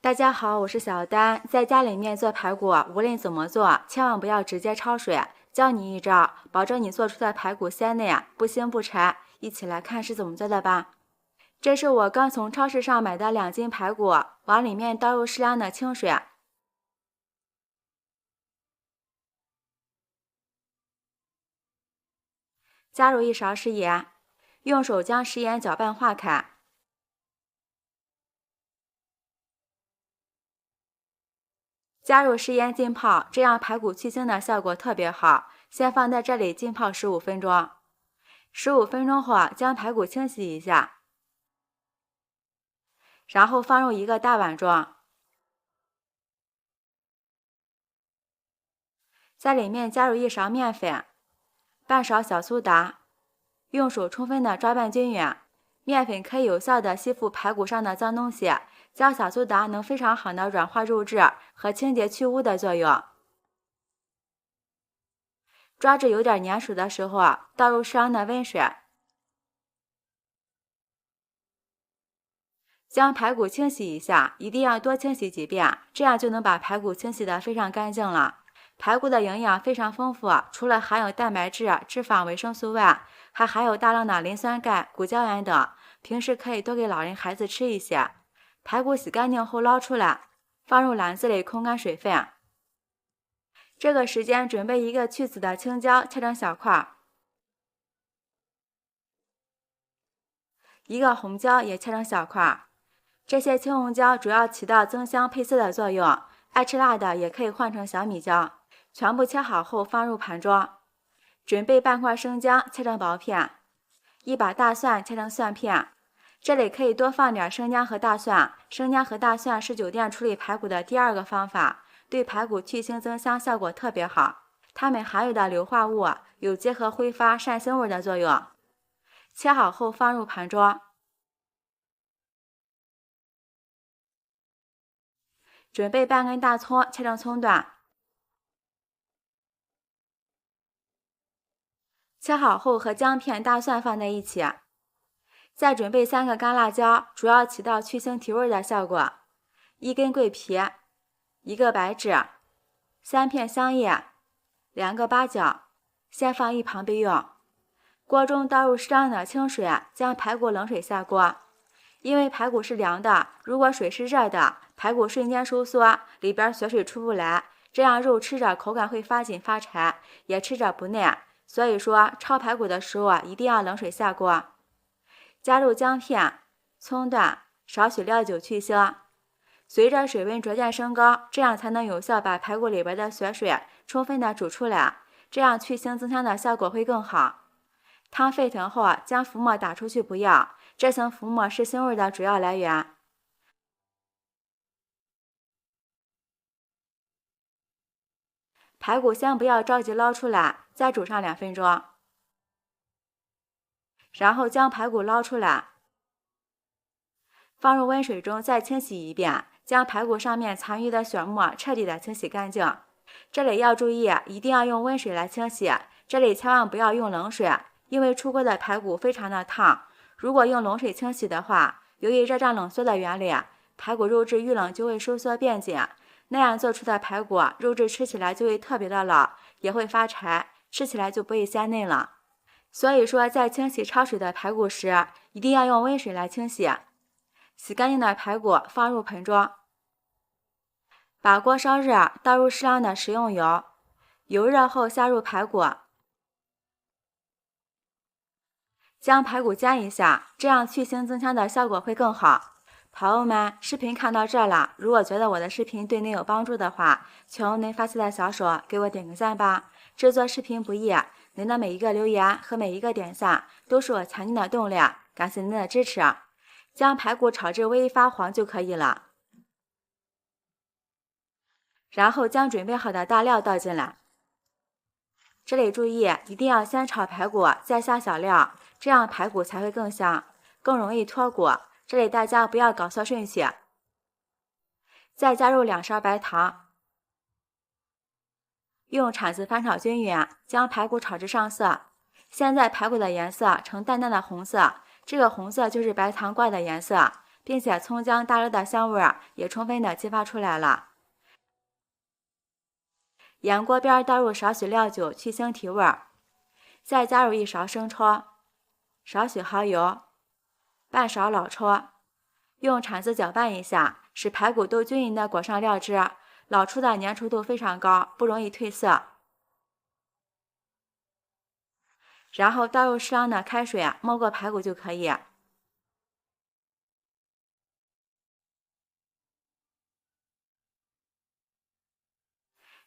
大家好，我是小丹。在家里面做排骨，无论怎么做，千万不要直接焯水。教你一招，保证你做出的排骨鲜嫩，不腥不柴。一起来看是怎么做的吧。这是我刚从超市上买的2斤排骨，往里面倒入适量的清水，加入1勺食盐，用手将食盐搅拌化开。加入食盐浸泡，这样排骨去腥的效果特别好。先放在这里浸泡15分钟。15分钟后将排骨清洗一下，然后放入一个大碗中，在里面加入1勺面粉，半勺小苏打，用手充分的抓拌均匀。面粉可以有效的吸附排骨上的脏东西，加小苏打能非常好的软化肉质和清洁去污的作用。抓至有点粘手的时候，倒入适量的温水，将排骨清洗一下，一定要多清洗几遍，这样就能把排骨清洗得非常干净了。排骨的营养非常丰富，除了含有蛋白质、脂肪、维生素外，还含有大量的磷酸钙、骨胶原等，平时可以多给老人孩子吃一些。排骨洗干净后捞出来，放入篮子里控干水分。这个时间准备一个去籽的青椒，切成小块，一个红椒也切成小块。这些青红椒主要起到增香配色的作用，爱吃辣的也可以换成小米椒。全部切好后放入盘中，准备半块生姜切成薄片，一把大蒜切成蒜片。这里可以多放点生姜和大蒜，生姜和大蒜是酒店处理排骨的第2个方法，对排骨去腥增香效果特别好。它们含有的硫化物有结合挥发善腥味的作用。切好后放入盘中，准备半根大葱切成葱段，切好后和姜片、大蒜放在一起。再准备3个干辣椒，主要起到去腥提味的效果。1根桂皮，1个白芷，3片香叶，2个八角，先放一旁备用。锅中倒入适量的清水，将排骨冷水下锅。因为排骨是凉的，如果水是热的，排骨瞬间收缩，里边血水出不来，这样肉吃着口感会发紧发柴，也吃着不嫩。所以说焯排骨的时候一定要冷水下锅。加入姜片、葱段，少许料酒去腥。随着水温逐渐升高，这样才能有效把排骨里边的血水充分的煮出来，这样去腥增香的效果会更好。汤沸腾后将浮沫打出去不要，这层浮沫是腥味的主要来源。排骨先不要着急捞出来，再煮上2分钟，然后将排骨捞出来，放入温水中再清洗一遍，将排骨上面残余的血沫彻底的清洗干净。这里要注意，一定要用温水来清洗，这里千万不要用冷水，因为出锅的排骨非常的烫。如果用冷水清洗的话，由于热胀冷缩的原理，排骨肉质遇冷就会收缩变紧，那样做出的排骨肉质吃起来就会特别的老，也会发柴，吃起来就不会鲜嫩了。所以说在清洗焯水的排骨时，一定要用温水来清洗。洗干净的排骨放入盆中，把锅烧热，倒入适量的食用油，油热后下入排骨，将排骨煎一下，这样去腥增香的效果会更好。朋友们，视频看到这了，如果觉得我的视频对您有帮助的话，求您发起的小手给我点个赞吧。制作视频不易，您的每一个留言和每一个点赞都是我前进的动力，感谢您的支持。将排骨炒至微发黄就可以了，然后将准备好的大料倒进来。这里注意，一定要先炒排骨再下小料，这样排骨才会更香，更容易脱骨。这里大家不要搞错顺序。再加入2勺白糖，用铲子翻炒均匀，将排骨炒至上色。现在排骨的颜色呈淡淡的红色，这个红色就是白糖挂的颜色，并且葱姜大料的香味也充分的激发出来了。沿锅边倒入少许料酒去腥提味，再加入1勺生抽，少许蚝油，半勺老抽，用铲子搅拌一下，使排骨都均匀的裹上料汁，老抽的粘稠度非常高，不容易褪色。然后倒入适量的开水，没过排骨就可以。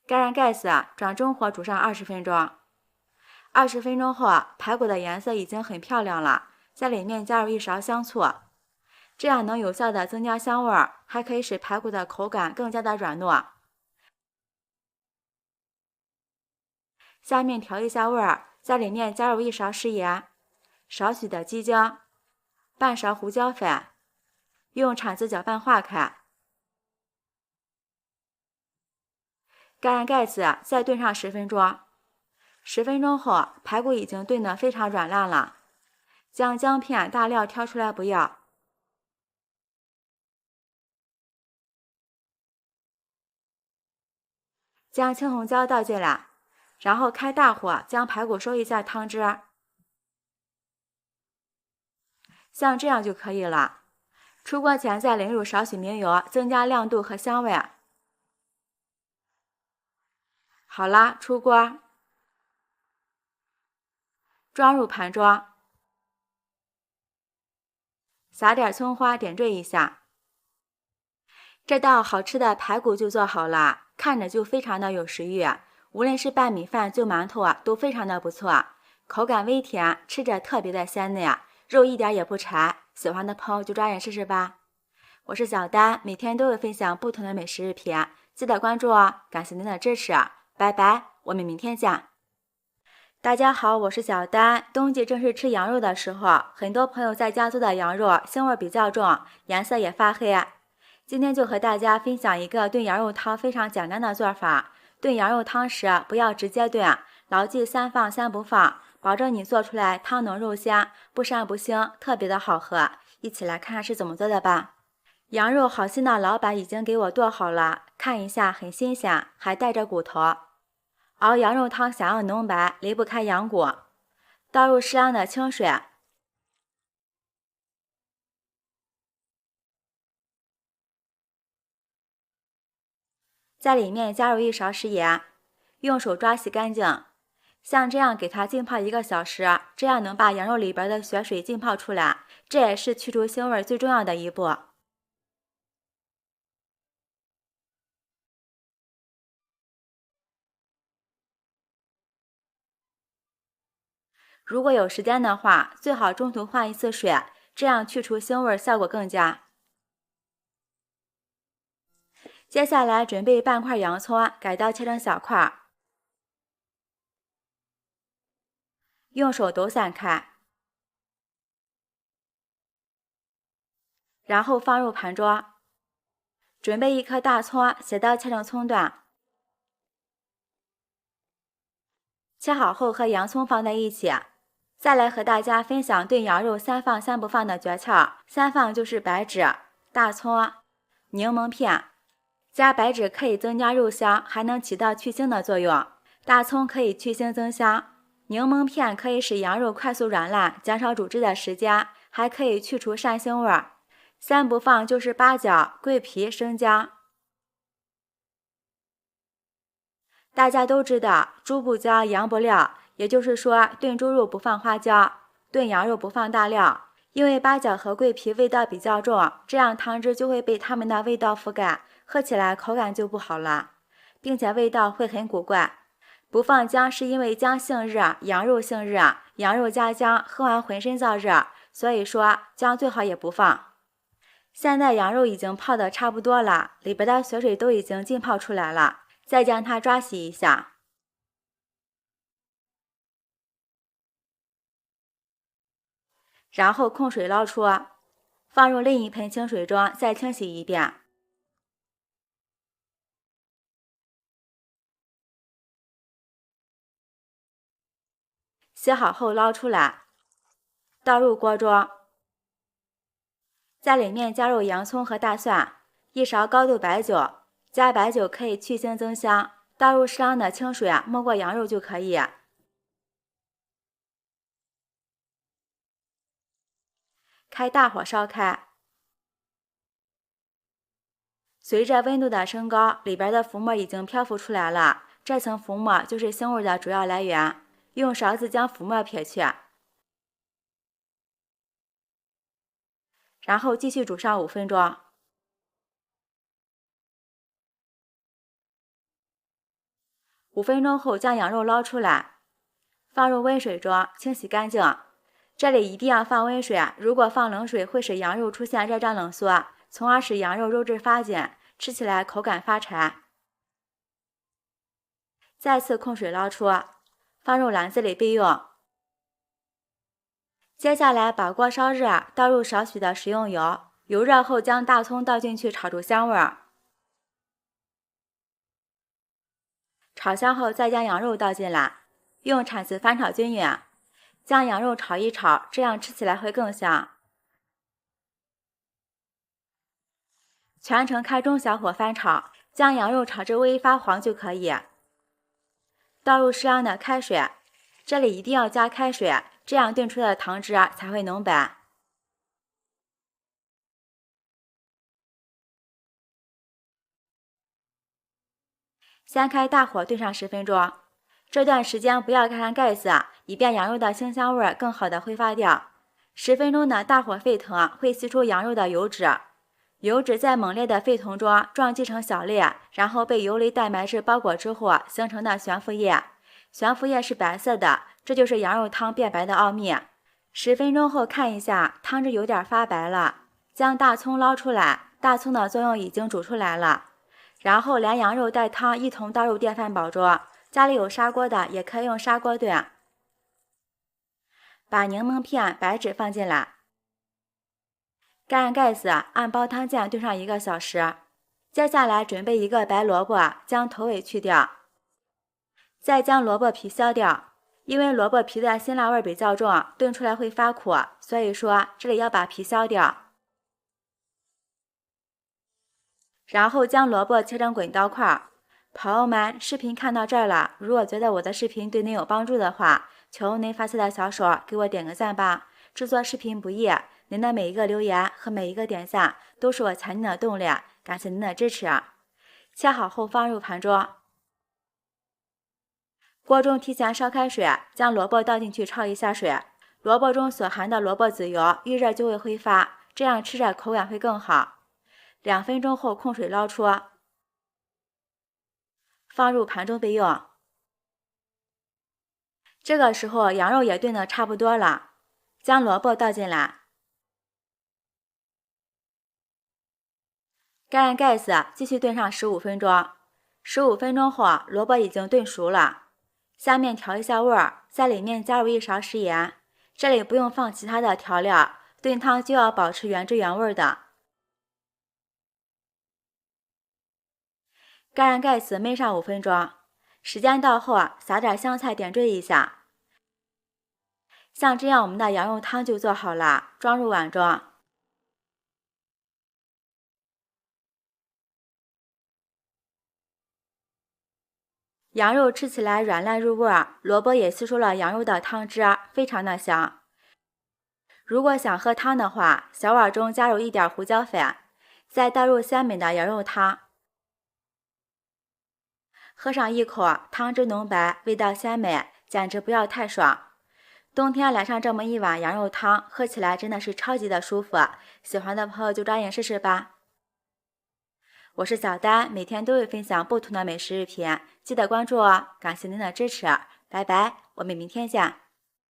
盖上盖子，转中火煮上20分钟。20分钟后，排骨的颜色已经很漂亮了，在里面加入1勺香醋，这样能有效的增加香味，还可以使排骨的口感更加的软糯。下面调一下味儿，在里面加入1勺食盐，少许的鸡精，半勺胡椒粉，用铲子搅拌化开。盖上盖子，再炖上10分钟。10分钟后，排骨已经炖得非常软烂了。将姜片、大料挑出来不要。将青红椒倒进来，然后开大火将排骨收一下汤汁。像这样就可以了。出锅前再淋入少许明油，增加亮度和香味。好啦，出锅，装入盘中，撒点葱花点缀一下。这道好吃的排骨就做好了，看着就非常的有食欲，无论是拌米饭就馒头都非常的不错，口感微甜，吃着特别的鲜嫩，肉一点也不柴，喜欢的朋友就抓紧试试吧。我是小丹，每天都会分享不同的美食视频，记得关注哦，感谢您的支持，拜拜，我们明天见。大家好，我是小丹。冬季正是吃羊肉的时候，很多朋友在家做的羊肉腥味比较重，颜色也发黑。今天就和大家分享一个炖羊肉汤非常简单的做法。炖羊肉汤时不要直接炖，牢记3放3不放，保证你做出来汤浓肉鲜，不膻不腥，特别的好喝。一起来看看是怎么做的吧。羊肉好心的老板已经给我剁好了，看一下很新鲜，还带着骨头。熬羊肉汤想要浓白，离不开羊骨。倒入适量的清水，在里面加入1勺食盐，用手抓洗干净。像这样给它浸泡1个小时，这样能把羊肉里边的血水浸泡出来，这也是去除腥味最重要的一步。如果有时间的话，最好中途换一次水，这样去除腥味效果更佳。接下来准备半块洋葱，改刀切成小块，用手抖散开，然后放入盘中。准备1颗大葱，斜刀切成葱段，切好后和洋葱放在一起。再来和大家分享炖羊肉3放3不放的诀窍。3放就是白芷、大葱、柠檬片。加白芷可以增加肉香，还能起到去腥的作用。大葱可以去腥增香，柠檬片可以使羊肉快速软烂，减少煮制的时间，还可以去除膻腥味。3不放就是八角、桂皮、生姜。大家都知道猪不姜，羊不料，也就是说炖猪肉不放花椒，炖羊肉不放大料。因为八角和桂皮味道比较重，这样汤汁就会被它们的味道覆盖，喝起来口感就不好了，并且味道会很古怪。不放姜是因为姜性热，羊肉性热，羊肉加姜喝完浑身燥热，所以说姜最好也不放。现在羊肉已经泡得差不多了，里边的血水都已经浸泡出来了，再将它抓洗一下，然后控水捞出，放入另一盆清水中再清洗一遍。洗好后捞出来，倒入锅中，在里面加入洋葱和大蒜，1勺高度白酒，加白酒可以去腥增香，倒入适量的清水没过羊肉就可以。开大火烧开，随着温度的升高，里边的浮沫已经漂浮出来了，这层浮沫就是腥味的主要来源。用勺子将浮沫撇去，然后继续煮上5分钟。5分钟后将羊肉捞出来，放入温水中清洗干净。这里一定要放温水，如果放冷水会使羊肉出现热胀冷缩，从而使羊肉肉质发紧，吃起来口感发柴。再次控水捞出，放入篮子里备用。接下来把锅烧热，倒入少许的食用油，油热后将大葱倒进去炒出香味儿。炒香后再将羊肉倒进来，用铲子翻炒均匀，将羊肉炒一炒，这样吃起来会更香。全程开中小火翻炒，将羊肉炒至微发黄就可以。倒入适量的开水，这里一定要加开水，这样炖出的汤汁才会浓白。先开大火炖上10分钟，这段时间不要盖上盖子，以便羊肉的腥香味更好的挥发掉。10分钟的大火沸腾会吸出羊肉的油脂，油脂在猛烈的沸腾中撞击成小粒，然后被游离蛋白质包裹之后形成的悬浮液。悬浮液是白色的，这就是羊肉汤变白的奥秘。10分钟后看一下，汤汁有点发白了，将大葱捞出来，大葱的作用已经煮出来了。然后连羊肉带汤一同倒入电饭煲中，家里有砂锅的也可以用砂锅炖。把柠檬片、白芷放进来，盖上盖子，按煲汤键炖上1个小时。接下来准备1个白萝卜，将头尾去掉，再将萝卜皮削掉。因为萝卜皮的辛辣味比较重，炖出来会发苦，所以说这里要把皮削掉。然后将萝卜切成滚刀块。朋友们，视频看到这儿了，如果觉得我的视频对您有帮助的话，求您发财的小手给我点个赞吧。制作视频不易，您的每一个留言和每一个点赞都是我前进的动力，感谢您的支持。切好后放入盘中，锅中提前烧开水，将萝卜倒进去焯一下水。萝卜中所含的萝卜籽油遇热就会挥发，这样吃着口感会更好。2分钟后控水捞出，放入盘中备用。这个时候羊肉也炖得差不多了，将萝卜倒进来，盖上盖子继续炖上15分钟。15分钟后萝卜已经炖熟了，下面调一下味儿，在里面加入1勺食盐，这里不用放其他的调料，炖汤就要保持原汁原味的。盖上盖子焖上5分钟，时间到后撒点香菜点缀一下。像这样我们的羊肉汤就做好了，装入碗中。羊肉吃起来软烂入味，萝卜也吸收了羊肉的汤汁，非常的香。如果想喝汤的话，小碗中加入1点胡椒粉，再倒入鲜美的羊肉汤。喝上一口，汤汁浓白，味道鲜美，简直不要太爽。冬天来上这么一碗羊肉汤，喝起来真的是超级的舒服。喜欢的朋友就抓紧试试吧。我是小丹，每天都会分享不同的美食视频，记得关注哦。感谢您的支持，拜拜，我们明天见。